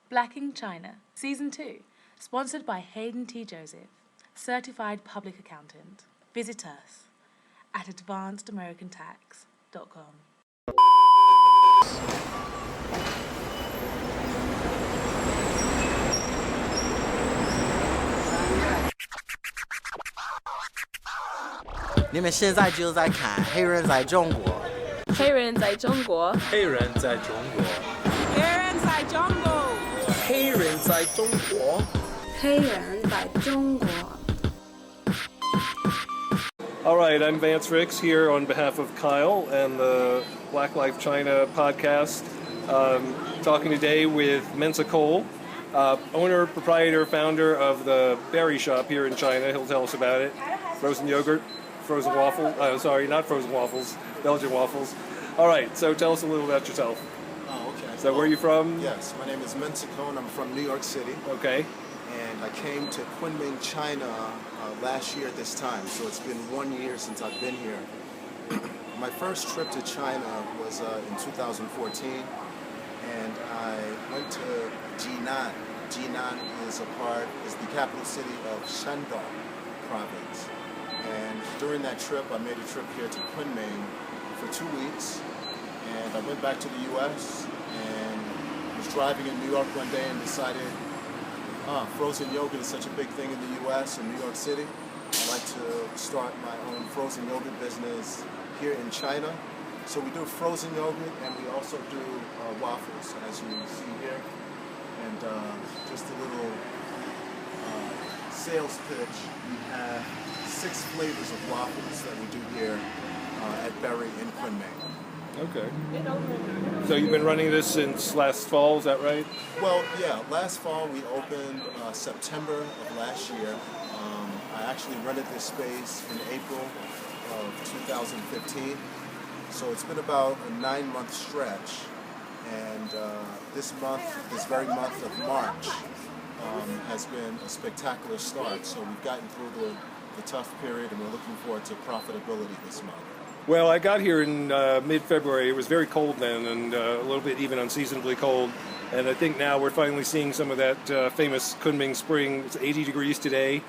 Black in China, Season 2, sponsored by Hayden T. Joseph, Certified Public Accountant. Visit us at advancedamericantax.com.你们现在就在看黑人在中国。黑人在中国。黑人在中国。黑人在中国。黑人在中国。黑人在中国。 All right, I'm Vance Ricks here on behalf of Kyle and the Black Life China podcast. Talking today with Mensah Cone, owner, proprietor, founder of the berry shop here in China. He'll tell us about it. Frozen yogurt, frozen waffle. Sorry, not frozen waffles, Belgian waffles. All right, so tell us a little about yourself. Oh, okay. So where are you from? Yes, my name is Mensah Cone. I'm from New York City. Okay. And I came to Kunming, China last year at this time. So it's been 1 year since I've been here. My first trip to China was in 2014. And I went to Jinan. Jinan is the capital city of Shandong province. And during that trip, I made a trip here to Kunming for 2 weeks. And I went back to the U.S. and was driving in New York one day and decided, frozen yogurt is such a big thing in the U.S. and New York City. I'd like to start my own frozen yogurt business here in China. So we do frozen yogurt and we also do waffles, as you see here. And just a little sales pitch, we have 6 flavors of waffles that we do here at Berry in Kunming. Okay. So you've been running this since last fall, is that right? Well, yeah. Last fall we opened September of last year. I actually rented this space in April of 2015. So it's been about a 9-month stretch. And this very month of March has been a spectacular start. So we've gotten through the tough period and we're looking forward to profitability this month. Well, I got here in mid-February. It was very cold then and a little bit even unseasonably cold. And I think now we're finally seeing some of that famous Kunming spring. It's 80 degrees today,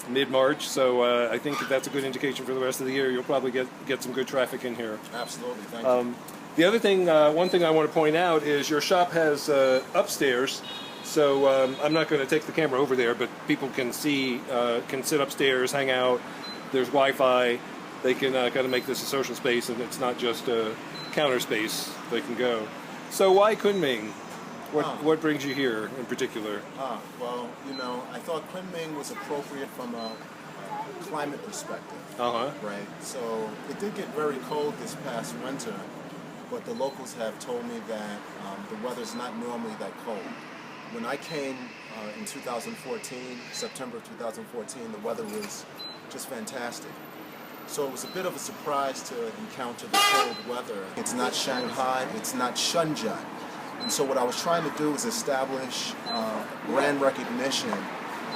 mid-March. So I think that's a good indication for the rest of the year. You'll probably get some good traffic in here. Absolutely, thank you. The other thing, one thing I want to point out is your shop has upstairs. So I'm not going to take the camera over there, but people can sit upstairs, hang out. There's Wi-Fi. They can kind of make this a social space, and it's not just a counter space. They can go. So why Kunming? What brings you here in particular? Well, I thought Kunming was appropriate from a climate perspective. Right. So it did get very cold this past winter, but the locals have told me that the weather's not normally that cold. When I came in 2014, September 2014, the weather was just fantastic. So it was a bit of a surprise to encounter the cold weather. It's not Shanghai, it's not Shenzhen. And so what I was trying to do was establish brand recognition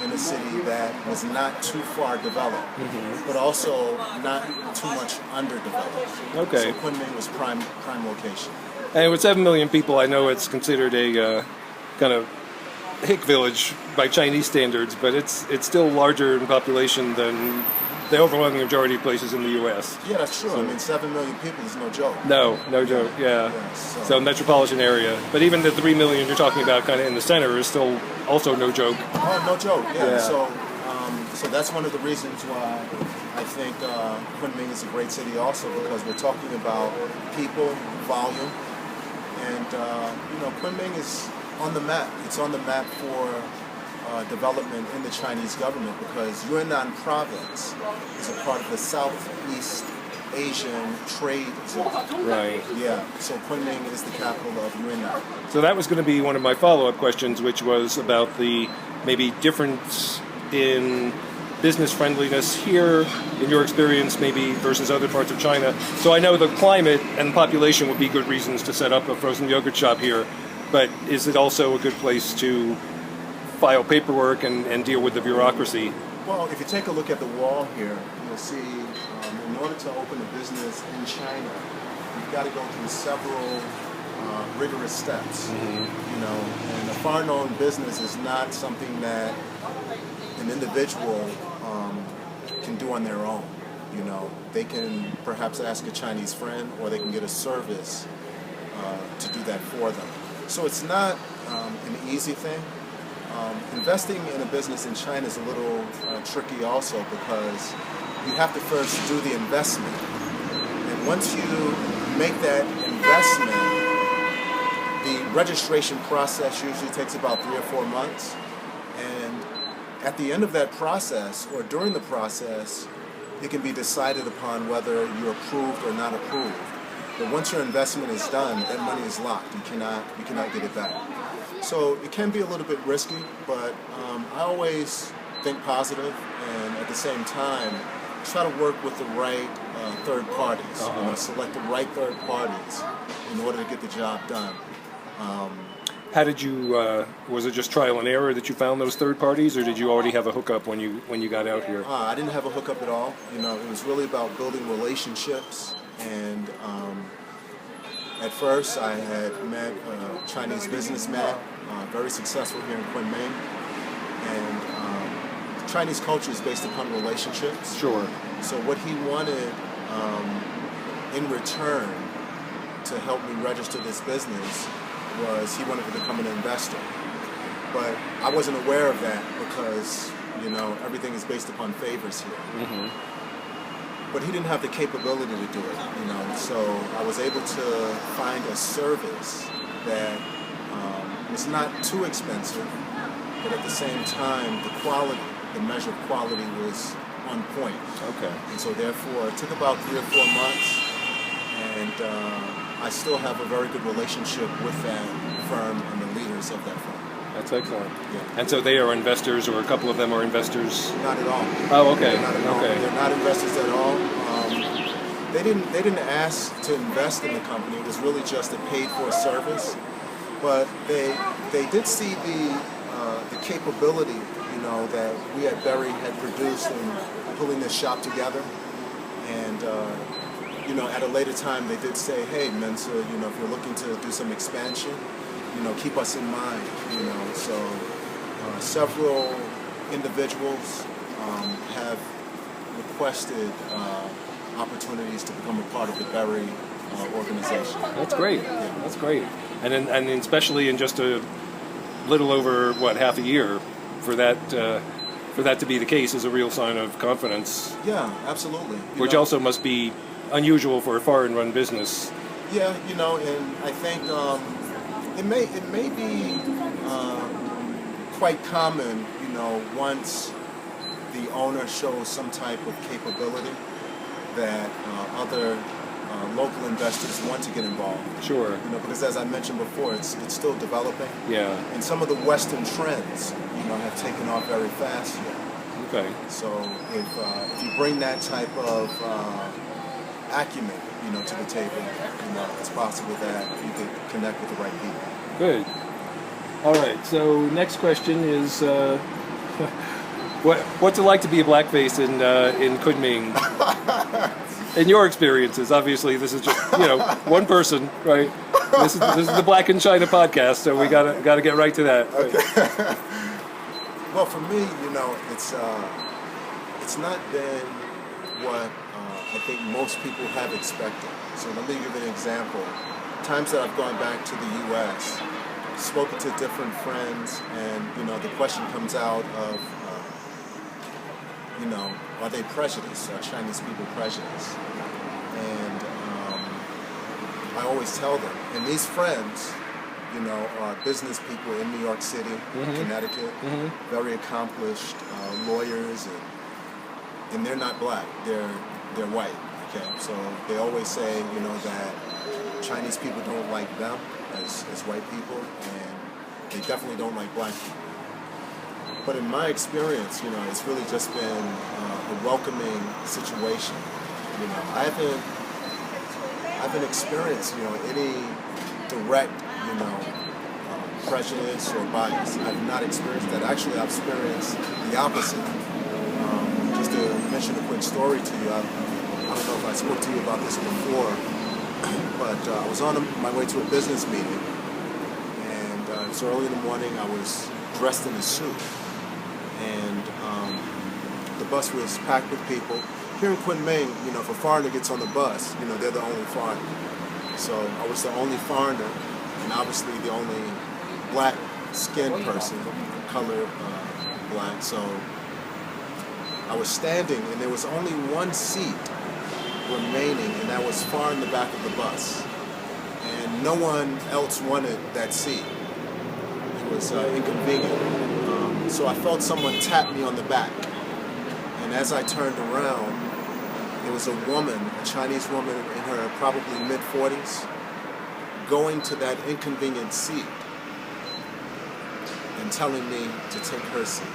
in a city that was not too far developed, but also not too much underdeveloped. Okay. So Kunming was prime location. And with 7 million people, I know it's considered a kind of hick village by Chinese standards, but it's still larger in population than the overwhelming majority of places in the U.S. Yeah, that's true. So, 7 million people is no joke. No joke, yeah. So metropolitan area. But even the 3 million you're talking about kind of in the center is still also no joke. Oh, no joke, yeah. So that's one of the reasons why I think Kunming is a great city also, because we're talking about people, volume, and, Kunming is on the map. It's on the map for development in the Chinese government because Yunnan province is a part of the Southeast Asian trade zone. Right. Yeah, so Kunming is the capital of Yunnan. So that was going to be one of my follow-up questions, which was about the maybe difference in business friendliness here, in your experience, maybe versus other parts of China. So I know the climate and population would be good reasons to set up a frozen yogurt shop here, but is it also a good place to file paperwork and deal with the bureaucracy? Well, if you take a look at the wall here, you'll see in order to open a business in China, you've got to go through several rigorous steps, and foreign-owned business is not something that an individual can do on their own. You know, they can perhaps ask a Chinese friend, or they can get a service to do that for them. So it's not an easy thing. Investing in a business in China is a little tricky also, because you have to first do the investment. And once you make that investment, the registration process usually takes about 3 or 4 months. And at the end of that process, or during the process, it can be decided upon whether you're approved or not approved. But once your investment is done, that money is locked. You cannot get it back. So it can be a little bit risky, but I always think positive, and at the same time, try to work with the right third parties. You know, select the right third parties in order to get the job done. How did you? Was it just trial and error that you found those third parties, or did you already have a hookup when you got out here? I didn't have a hookup at all. You know, it was really about building relationships. And at first, I had met a Chinese businessman, very successful here in Kunming. And Chinese culture is based upon relationships. Sure. So what he wanted in return to help me register this business was he wanted to become an investor. But I wasn't aware of that because, you know, everything is based upon favors here. Mm-hmm. But he didn't have the capability to do it, you know. So I was able to find a service that was not too expensive, but at the same time, the quality, the measure of quality was on point. Okay. And so therefore, it took about 3 or 4 months, and I still have a very good relationship with that firm and the leaders of that firm. That's excellent. Yeah. And so they are investors, or a couple of them are investors? Not at all. Oh, okay. Not at all. Okay. They're not investors at all. They didn't ask to invest in the company. It was really just a paid-for service. But they did see the capability, you know, that we at Berry had produced in pulling this shop together. And you know, at a later time, they did say, "Hey, Mensah, you know, if you're looking to do some expansion, you know, keep us in mind." You know, so several individuals have requested opportunities to become a part of the Berry organization. That's great. Yeah. That's great. And especially in just a little over half a year, for that to be the case is a real sign of confidence. Yeah, absolutely. Which also must be unusual for a foreign-run business. Yeah, you know, and I think it may be quite common, you know, once the owner shows some type of capability that other local investors want to get involved. Sure. You know, because as I mentioned before, it's still developing. Yeah. And some of the Western trends, you know, have taken off very fast here. Okay. So if you bring that type of acumen, you know, to the table, you know, it's possible that you could connect with the right people. Good. All right. So next question is, what's it like to be a blackface in Kunming? In your experiences, obviously, this is just one person, right? This is the Black in China podcast, so we gotta get right to that. Okay. Well, for me, you know, it's not been what I think most people have expected. So let me give an example. Times that I've gone back to the U.S., spoken to different friends, and you know, the question comes out of, you know, are they prejudiced? Are Chinese people prejudiced? And I always tell them, and these friends, you know, are business people in New York City, Connecticut, very accomplished lawyers, and they're not black, they're white. Okay, so they always say, you know, that Chinese people don't like them as white people, and they definitely don't like black people. But in my experience, you know, it's really just been a welcoming situation. You know, I haven't experienced, you know, any direct, you know, prejudice or bias. I've not experienced that. Actually, I've experienced the opposite. Just to mention a quick story to you, I don't know if I spoke to you about this before, but I was on my way to a business meeting, and was early in the morning. I was dressed in a suit, and the bus was packed with people. Here in Kunming, if a foreigner gets on the bus, they're the only foreigner. So I was the only foreigner, and obviously the only black-skinned person, color black. So I was standing, and there was only one seat remaining, and that was far in the back of the bus. And no one else wanted that seat. It was inconvenient. So I felt someone tap me on the back. And as I turned around, there was a woman, a Chinese woman in her probably mid-40s, going to that inconvenient seat and telling me to take her seat.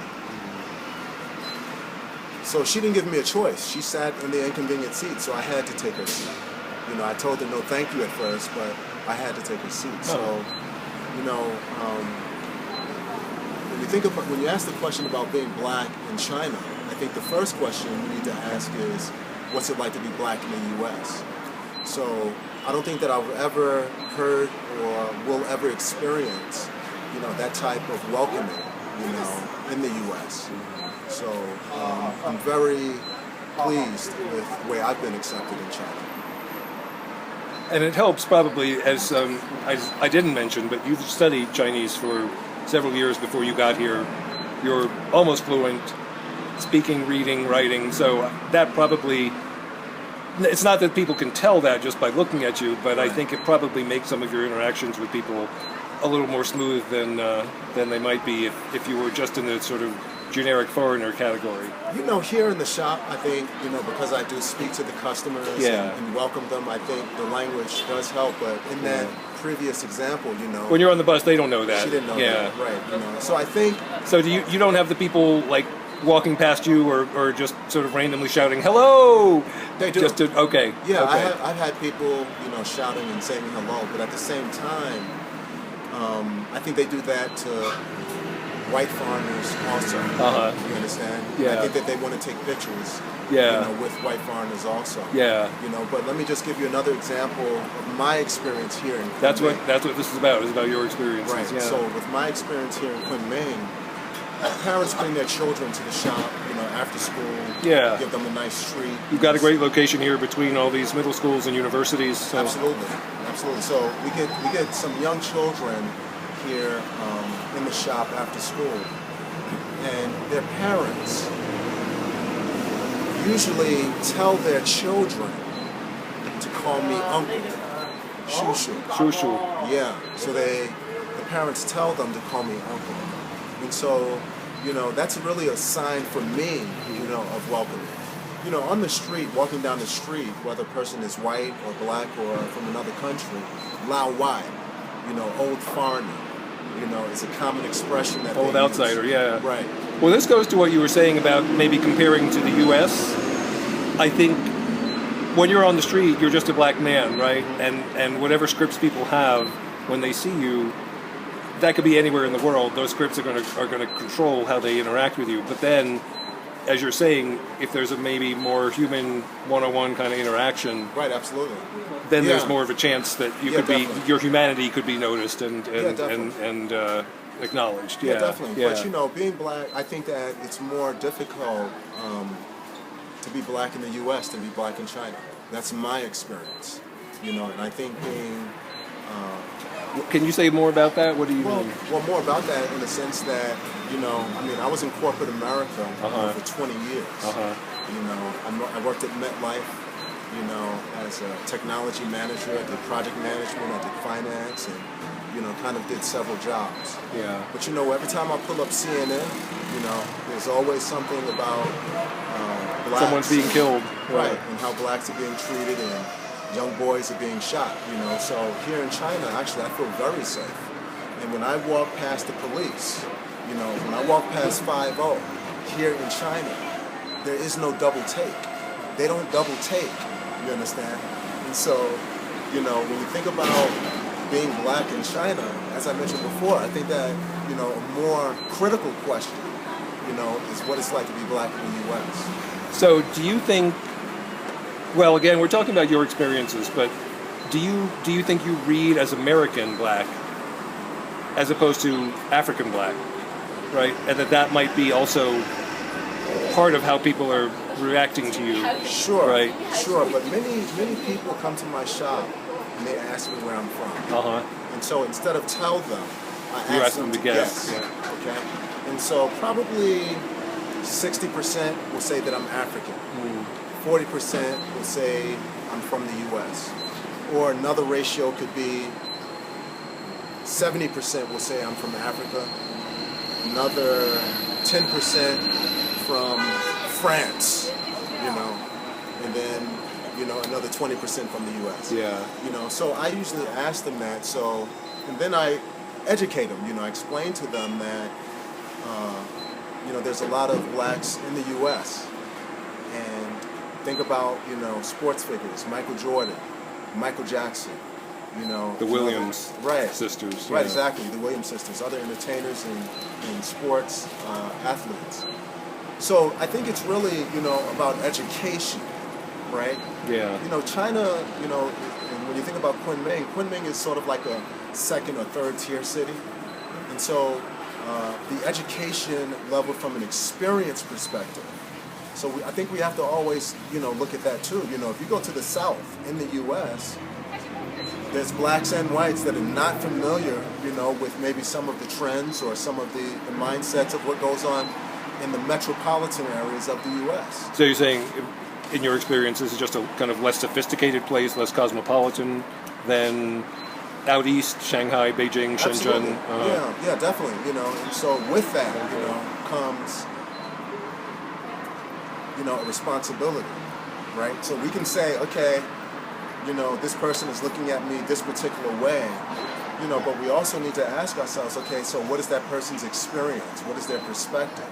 So she didn't give me a choice. She sat in the inconvenient seat, so I had to take her seat. I told her no thank you at first, but I had to take her seat. So, when you ask the question about being black in China, I think the first question you need to ask is, what's it like to be black in the U.S.? So I don't think that I've ever heard or will ever experience, that type of welcoming, in the U.S. So I'm very pleased with the way I've been accepted in China. And it helps probably, as I didn't mention, but you've studied Chinese for several years before you got here. You're almost fluent, speaking, reading, writing, so that probably, it's not that people can tell that just by looking at you, but I think it probably makes some of your interactions with people a little more smooth than they might be if you were just in the sort of generic foreigner category. Here in the shop, I think, because I do speak to the customers and welcome them, I think the language does help, but in that previous example, when you're on the bus, they don't know that. She didn't know that, right, So I think... So do you don't have the people, like, walking past you or just sort of randomly shouting, hello? They do. Okay. Yeah, okay. I've had people, shouting and saying hello, but at the same time, I think they do that to white foreigners also. You understand? Yeah. I think that they want to take pictures. With white foreigners also. Yeah. But let me just give you another example of my experience here in Kunming. That's what this is about. It's about your experiences. Right. Yeah. So with my experience here in Kunming, parents bring their children to the shop, after school. Yeah. Give them a nice treat. You've got a great location here between all these middle schools and universities. So. Absolutely. So we get some young children here in the shop after school, and their parents usually tell their children to call me uncle, shushu. Shushu. Yeah, so the parents tell them to call me uncle, and so that's really a sign for me, of welcoming. On the street, walking down the street, whether a person is white or black or from another country, lao wai, old foreigner. It's a common expression that old outsider, use. yeah. Right. Well, this goes to what you were saying about maybe comparing to the U.S. I think when you're on the street, you're just a black man, right? And whatever scripts people have when they see you, that could be anywhere in the world. Those scripts are going to control how they interact with you. But then, as you're saying, if there's a maybe more human one-on-one kind of interaction, right? Absolutely. Then there's more of a chance that you could definitely. be your humanity could be noticed and acknowledged. Yeah, definitely. Yeah. But being black, I think that it's more difficult to be black in the U.S. than be black in China. That's my experience. And I think being. Can you say more about that? What do you mean? Well, more about that in the sense that I was in corporate America for 20 years. I worked at MetLife. As a technology manager, I did project management, I did finance, and kind of did several jobs. Yeah. But every time I pull up CNN, there's always something about blacks. Someone's being killed. Right, and how blacks are being treated and young boys are being shot, So here in China, actually, I feel very safe. And when I walk past the police, when I walk past 5-0 here in China, there is no double take. They don't double take, you understand? And so, when you think about being black in China, as I mentioned before, I think that, a more critical question, is what it's like to be black in the U.S. So do you think, well, again, we're talking about your experiences, but do you think you read as American black? as opposed to African black, right? And that might be also part of how people are reacting to you. Sure, right? Sure, but many people come to my shop and they ask me where I'm from. And so instead of tell them, I ask them to guess. Yeah. Okay? And so probably 60% will say that I'm African. 40% will say I'm from the U.S. Or another ratio could be 70% will say I'm from Africa. Another 10% from France, and then, another 20% from the U.S. Yeah. So I usually ask them that, and then I educate them, I explain to them that, there's a lot of blacks in the U.S. And think about, sports figures, Michael Jordan, Michael Jackson, the Williams sisters. Right, exactly, the Williams sisters, other entertainers and sports athletes. So I think it's really, about education, right? Yeah. China, and when you think about Kunming is sort of like a second or third tier city. And so the education level from an experience perspective. So I think we have to always, look at that too. If you go to the South in the U.S., there's blacks and whites that are not familiar, with maybe some of the trends or some of the mindsets of what goes on in the metropolitan areas of the U.S. So you're saying, in your experience, this is just a kind of less sophisticated place, less cosmopolitan than out east, Shanghai, Beijing, Absolutely. Shenzhen? Yeah, definitely. And so with that, comes, a responsibility, right? So we can say, okay, this person is looking at me this particular way, but we also need to ask ourselves, okay, so what is that person's experience? What is their perspective?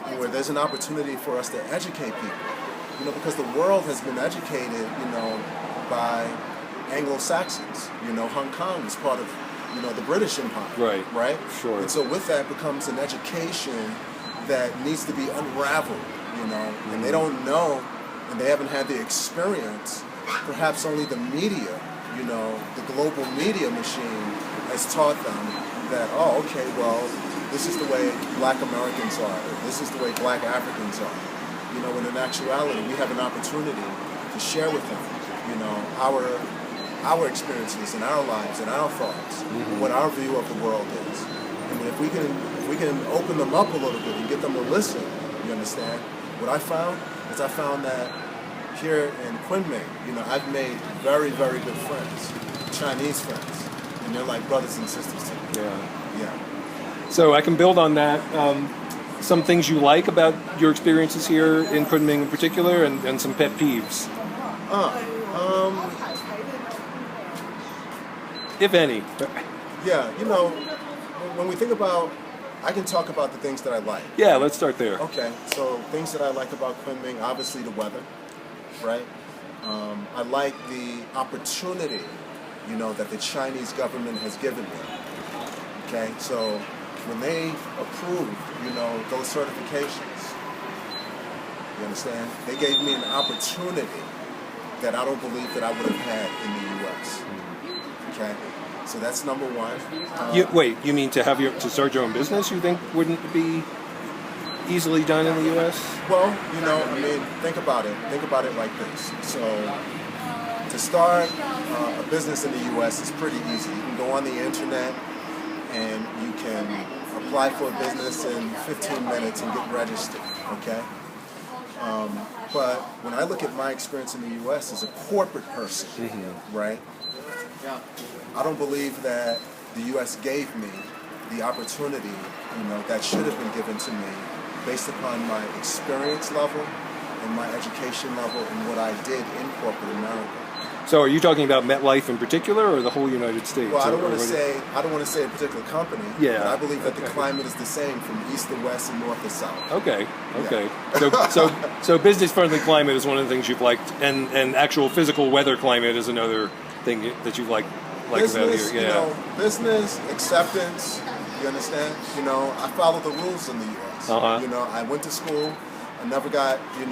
And where there's an opportunity for us to educate people, because the world has been educated, by Anglo-Saxons. Hong Kong was part of, the British Empire. Right? Sure. And so with that becomes an education that needs to be unraveled, and they don't know, and they haven't had the experience. Perhaps only the media, the global media machine has taught them that, oh, okay, well, this is the way black Americans are, or this is the way black Africans are. When in actuality, we have an opportunity to share with them, our experiences and our lives and our thoughts, what our view of the world is. And if we can open them up a little bit and get them to listen, you understand? What I found that here in Kunming, I've made very, very good friends, Chinese friends, and they're like brothers and sisters to me. Yeah. So I can build on that. Some things you like about your experiences here in Kunming in particular, and some pet peeves. If any. Yeah, when we think about, I can talk about the things that I like. Yeah, let's start there. Okay, so things that I like about Kunming, obviously the weather. Right? I like the opportunity, that the Chinese government has given me. Okay? So when they approved, those certifications, you understand? They gave me an opportunity that I don't believe that I would have had in the U.S. Okay? So that's number one. Wait, you mean to start your own business, you think wouldn't be easily done in the U.S.? Well, think about it. Think about it like this. So, to start a business in the U.S. is pretty easy. You can go on the internet and you can apply for a business in 15 minutes and get registered, okay? But when I look at my experience in the U.S. as a corporate person, right, I don't believe that the U.S. gave me the opportunity, that should have been given to me based upon my experience level and my education level and what I did in corporate America. So are you talking about MetLife in particular, or the whole United States? Well, I don't want to say a particular company. Yeah. But I believe that the climate is the same from east to west and north to south. Okay. Yeah. So business-friendly climate is one of the things you've liked, and actual physical weather climate is another thing that you like business, about here. Yeah. Business acceptance. You understand? I follow the rules in the U.S. I went to school. I never got in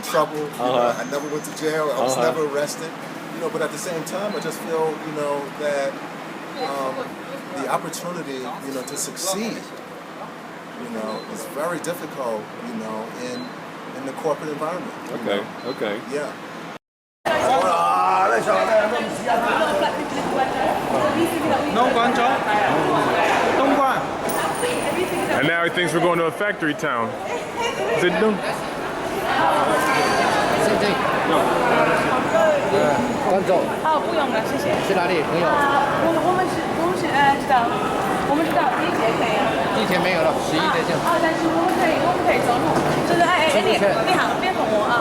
trouble. I never went to jail. I was never arrested. But at the same time, I just feel, that the opportunity, to succeed, is very difficult, in the corporate environment. Okay. Okay. Yeah. And now he thinks we're going to a factory town. Is it no? 观众哦，不用了，谢谢。去哪里？朋友，知道，我们知道地铁可以啊。地铁没有了，11点就。但是我们可以走路，就是你好，别哄我啊。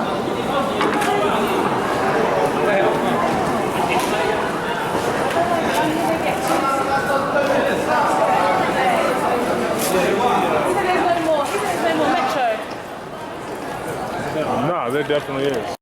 No, there definitely is.